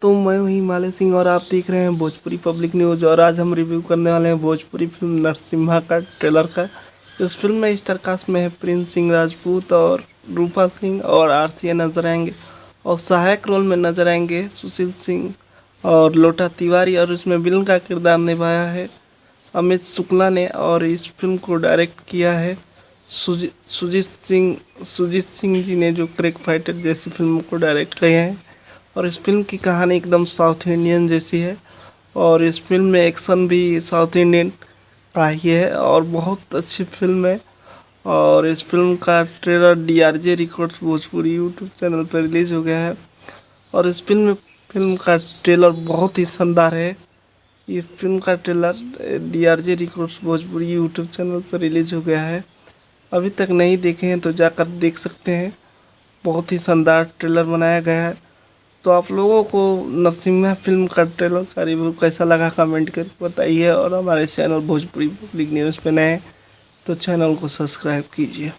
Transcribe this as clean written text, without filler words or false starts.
तो मैं हूं हिमालय सिंह और आप देख रहे हैं भोजपुरी पब्लिक न्यूज़। और आज हम रिव्यू करने वाले हैं भोजपुरी फिल्म नरसिम्हा का ट्रेलर का। इस फिल्म में स्टार कास्ट में है प्रिंस सिंह राजपूत और रूपा सिंह और आरसीए नजर आएंगे। और सहायक रोल में नजर आएंगे सुशील सिंह और लोटा तिवारी। और इसमें विलन का किरदार निभाया है अमित शुक्ला ने। और इस फिल्म को डायरेक्ट किया है सुजीत सिंह जी ने, जो क्रिक फाइटर जैसी फिल्मों को डायरेक्ट किए हैं। और इस फिल्म की कहानी एकदम साउथ इंडियन जैसी है। और इस फिल्म में एक्शन भी साउथ इंडियन का ही है और बहुत अच्छी फिल्म है। और इस फिल्म का trailer DRJ records Bhojpuri YouTube channel पर रिलीज़ हो गया है। और इस फिल्म का ट्रेलर बहुत ही शानदार है। ये फिल्म का trailer DRJ records Bhojpuri YouTube channel पर रिलीज़ हो गया है। अभी तक नहीं देखे हैं तो जाकर देख सकते हैं। बहुत ही शानदार ट्रेलर बनाया गया है। तो आप लोगों को नरसिम्हा फिल्म का ट्रेलर का रिव्यू कैसा लगा कमेंट करके बताइए। और हमारे चैनल भोजपुरी पब्लिक न्यूज़ पे नए हैं तो चैनल को सब्सक्राइब कीजिए।